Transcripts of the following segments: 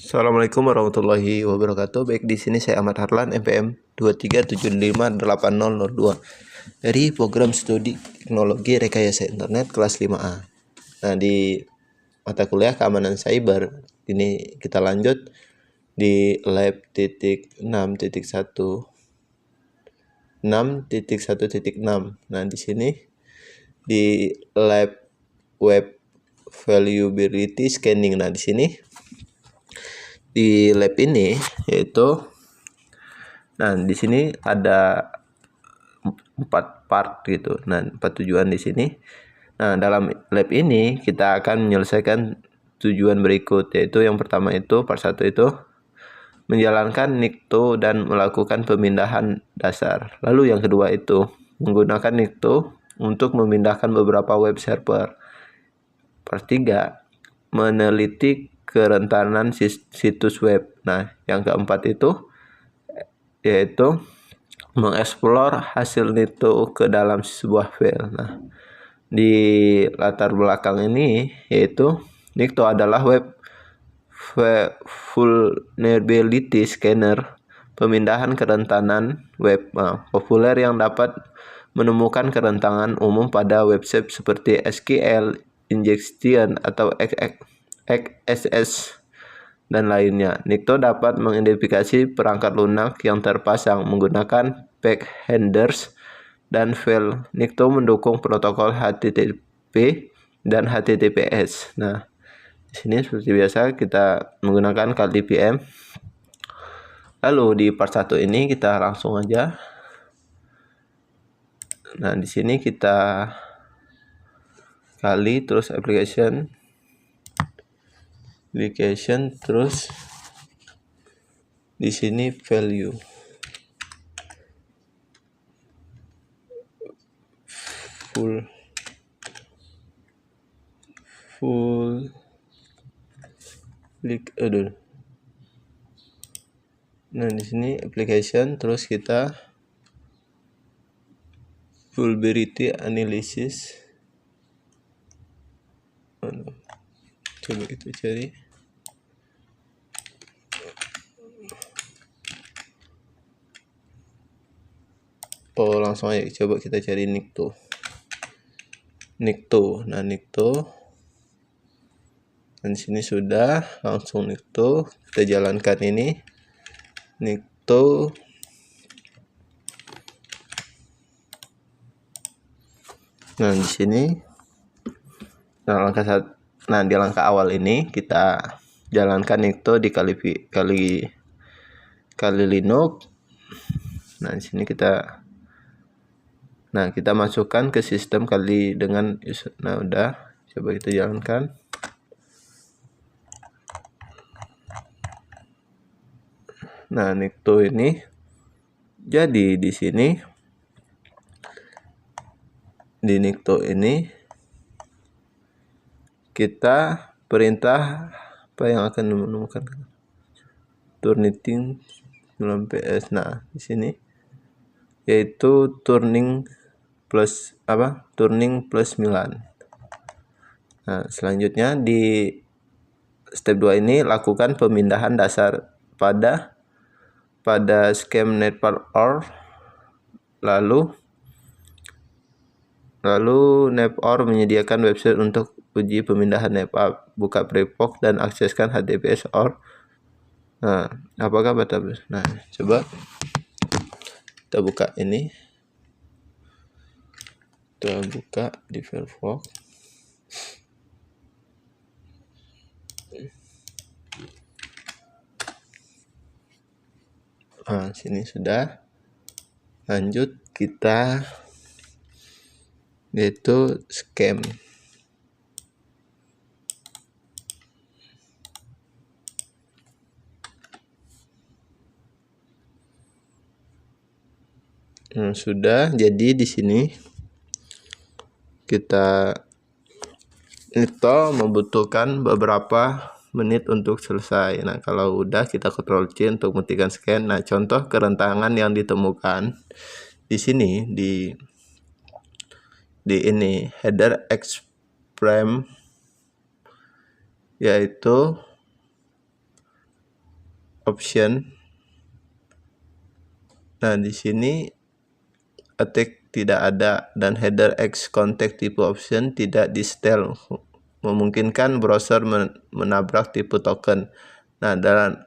Assalamualaikum warahmatullahi wabarakatuh. Baik, di sini saya Ahmad Harlan, NPM 23758002 dari program studi teknologi rekayasa internet kelas 5A. Nah, di mata kuliah keamanan cyber ini kita lanjut di lab 6.1 6.1.6. Nah, di sini di lab web vulnerability scanning. Nah, di sini di lab ini yaitu di sini ada 4 part gitu. Nah, 4 tujuan di sini. Nah, dalam lab ini kita akan menyelesaikan tujuan berikut, yaitu yang pertama itu part 1 itu menjalankan NICTO dan melakukan pemindahan dasar. Lalu yang kedua itu menggunakan NICTO untuk memindahkan beberapa web server. Part 3 meneliti kerentanan situs web. Nah, yang keempat itu yaitu mengeksplor hasil NICTO ke dalam sebuah file. Nah, di latar belakang ini yaitu NICTO adalah web vulnerability scanner, pemindahan kerentanan web populer yang dapat menemukan kerentanan umum pada website seperti SQL injection atau XSS dan lainnya. NICTO dapat mengidentifikasi perangkat lunak yang terpasang menggunakan backenders dan file. NICTO mendukung protokol HTTP dan HTTPS. Nah, di sini seperti biasa kita menggunakan CalDVM. Lalu di part 1 ini kita langsung aja. Nah, di sini kita kali terus application terus di sini value full klik Nah, di sini application terus kita vulnerability analysis. Coba kita cari. Langsung aja coba kita cari NICTO. Nah, NICTO. Dan di sini sudah langsung NICTO. Kita jalankan ini. NICTO. Nah, di sini. Di langkah awal ini kita jalankan NICTO di kali Linux. Nah, di sini kita masukkan ke sistem kali dengan user. Nah, udah, coba kita jalankan. Nah, NICTO ini jadi di sini di NICTO ini kita perintah apa yang akan menemukan turnitin 9 PS. Nah, di sini yaitu turning plus 9. Nah, selanjutnya di step 2 ini lakukan pemindahan dasar pada scheme network OR. Lalu NetOR menyediakan website untuk uji pemindahan NetApp. Buka Breakbox dan akseskan HTTPS OR. Nah, apakah database? Nah, coba kita buka ini. Kita buka di Firefox. Nah, sini sudah. Lanjut kita yaitu scam. Nah, sudah. Jadi di sini kita NICTO membutuhkan beberapa menit untuk selesai. Nah, kalau udah kita Ctrl C untuk menghentikan scan. Nah, contoh kerentanan yang ditemukan di sini di ini header X-frame yaitu option. Nah, di sini attack tidak ada dan header X contact tipe option tidak di setel, memungkinkan browser menabrak tipe token. Nah, dalam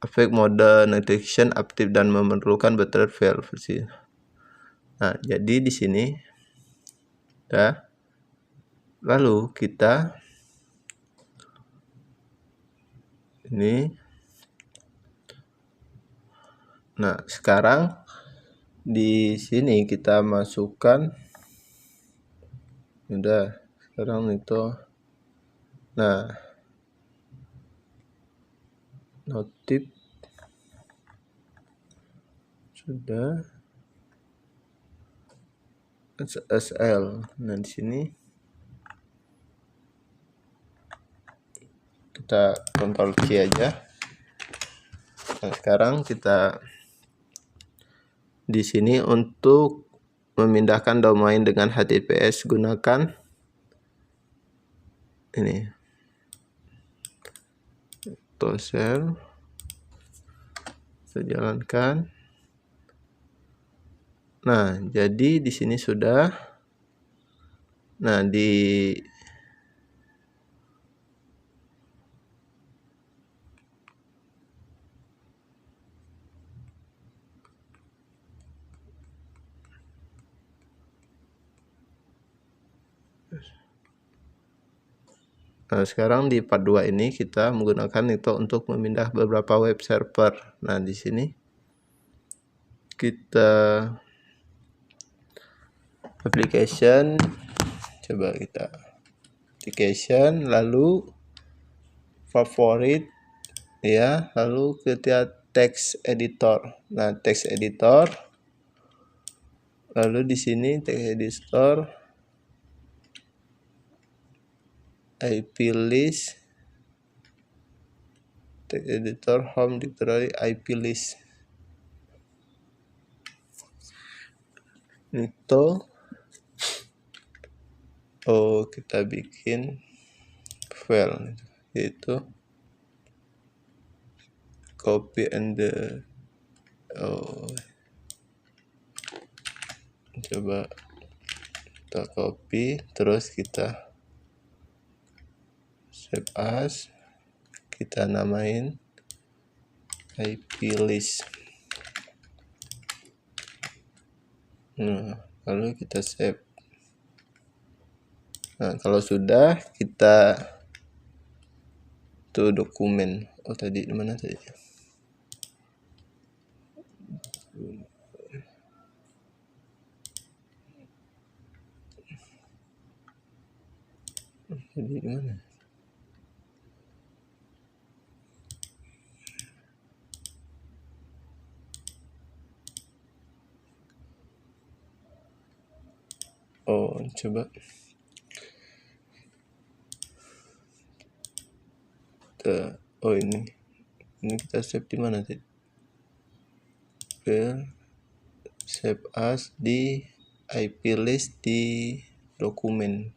efek mode notification aktif dan memerlukan battery versi. Nah, jadi di sini ya. Lalu kita ini. Nah, sekarang di sini kita masukkan udah sekarang itu. Nah, notif sudah SSL. Nah, di sini kita Ctrl C aja. Nah, sekarang kita di sini untuk memindahkan domain dengan HTTPS gunakan ini Tosel. Saya jalankan. Nah, jadi di sini sudah. Nah, sekarang di part 2 ini kita menggunakan itu untuk memindah beberapa web server. Nah, di sini kita application, coba kita application, lalu favorit ya, lalu kita text editor. Nah, text editor, lalu di sini text editor IP list, text editor home directory IP list. Itu kita bikin file yaitu copy and coba kita copy, terus kita save as, kita namain IP list. Nah, lalu kita save. Nah, kalau sudah kita tuh dokumen. Tadi di mana tadi? Tadi di mana? Coba ini kita save di mana tadi? Save as di IP list di dokumen.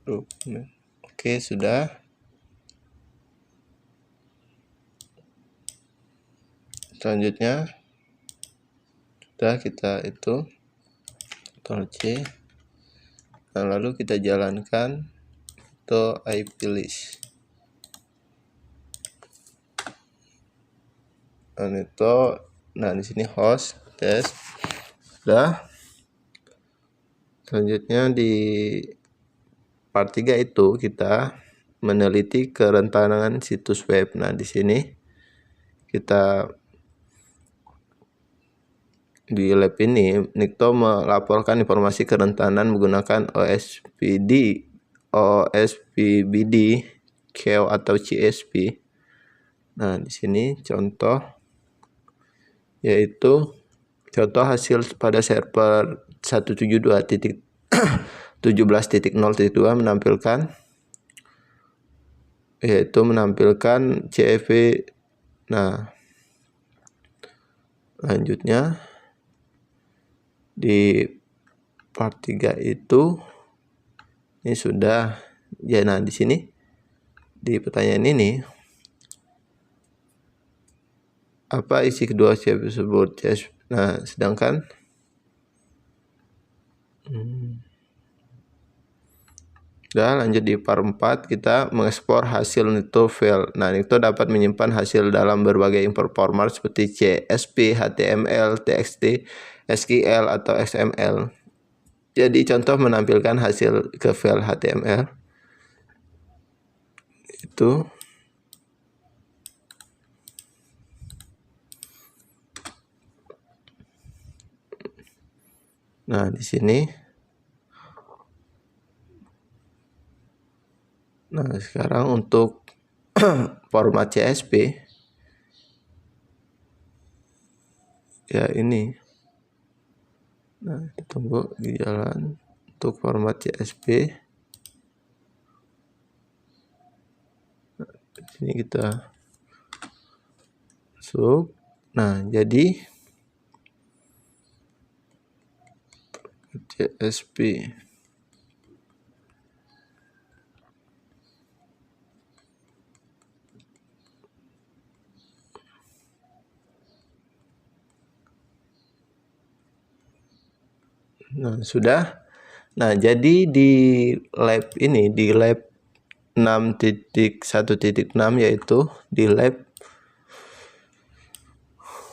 Oke, sudah. Selanjutnya sudah kita itu Ctrl C. Nah, lalu kita jalankan to IP list. Nah, di sini host test. Sudah. Selanjutnya di part 3 itu kita meneliti kerentanan situs web. Nah, di sini kita di lab ini Nikto melaporkan informasi kerentanan menggunakan OSPBD, KEO atau CSP. Nah, di sini contoh yaitu contoh hasil pada server 172.17.0.2 menampilkan CFP. Nah, lanjutnya di part 3 itu ini sudah ya. Nah, di sini di pertanyaan ini apa isi kedua tersebut. Nah, sedangkan udah lanjut di part 4, kita mengekspor hasil Nikto file. Nah, Nikto dapat menyimpan hasil dalam berbagai format seperti CSV, HTML, TXT, SQL, atau XML. Jadi contoh menampilkan hasil ke file HTML itu. Nah, di sini. Nah, sekarang untuk format CSV ya ini. Nah, kita tunggu di jalan untuk format CSV. Nah, di sini kita masuk. Nah, jadi CSV. Nah, sudah. Nah, jadi di lab ini, di lab 6.1.6 yaitu di lab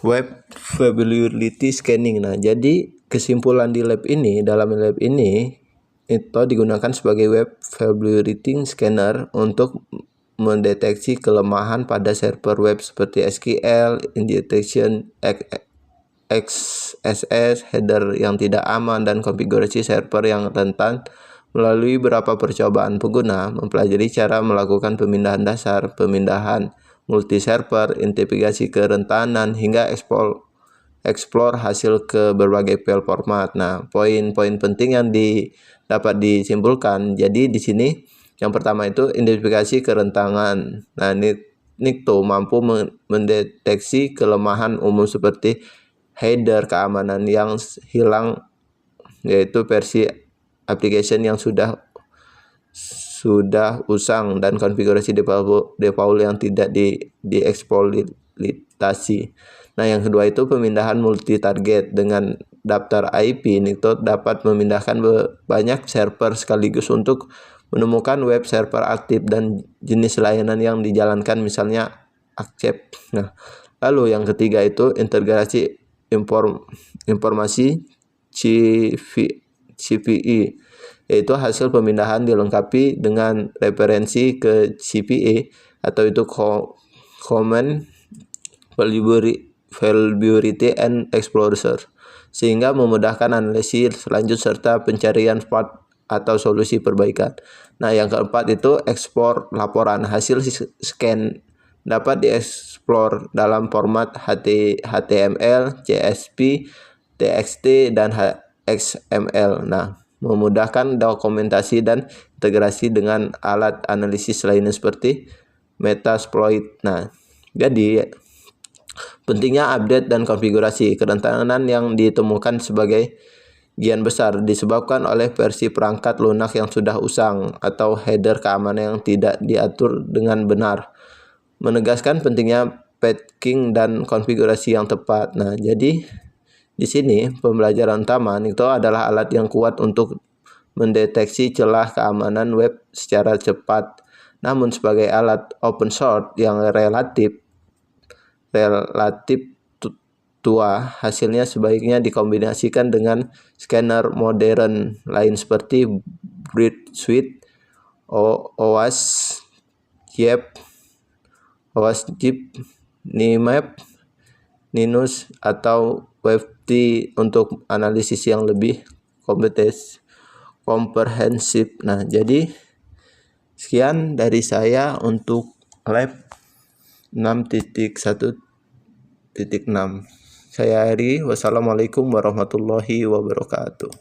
web vulnerability scanning. Nah, jadi kesimpulan di lab ini, dalam lab ini itu digunakan sebagai web vulnerability scanner untuk mendeteksi kelemahan pada server web seperti SQL, injection, XSS, header yang tidak aman, dan konfigurasi server yang rentan. Melalui beberapa percobaan, pengguna mempelajari cara melakukan pemindahan dasar, pemindahan multi-server, integrasi kerentanan, hingga explore hasil ke berbagai file format. Nah, poin-poin penting yang dapat disimpulkan. Jadi di sini yang pertama itu identifikasi kerentanan. Nah, Nikto mampu mendeteksi kelemahan umum seperti header keamanan yang hilang, yaitu versi application yang sudah usang, dan konfigurasi default yang tidak dieksploitasi. Nah, yang kedua itu pemindahan multi target. Dengan daftar IP, Nikto dapat memindahkan banyak server sekaligus untuk menemukan web server aktif dan jenis layanan yang dijalankan, misalnya accept. Nah, lalu yang ketiga itu integrasi informasi CVE, yaitu hasil pemindahan dilengkapi dengan referensi ke CVE atau itu Common Vulnerability and Explorer, sehingga memudahkan analisis lanjut serta pencarian part atau solusi perbaikan. Nah, yang keempat itu ekspor laporan. Hasil scan dapat dieksplor dalam format HTML, CSV, TXT, dan XML. Nah, memudahkan dokumentasi dan integrasi dengan alat analisis lainnya seperti Metasploit. Nah, jadi pentingnya update dan konfigurasi. Kerentanan yang ditemukan sebagai gian besar disebabkan oleh versi perangkat lunak yang sudah usang atau header keamanan yang tidak diatur dengan benar. Menegaskan pentingnya patching dan konfigurasi yang tepat. Nah, jadi di sini pembelajaran utama itu adalah alat yang kuat untuk mendeteksi celah keamanan web secara cepat. Namun sebagai alat open source yang relatif tua, hasilnya sebaiknya dikombinasikan dengan scanner modern lain seperti Bridge Suite, OWASP, Nmap, Linux, atau WebT untuk analisis yang lebih komprehensif. Nah, jadi sekian dari saya untuk lab 6.1.6. Saya Ari, wassalamualaikum warahmatullahi wabarakatuh.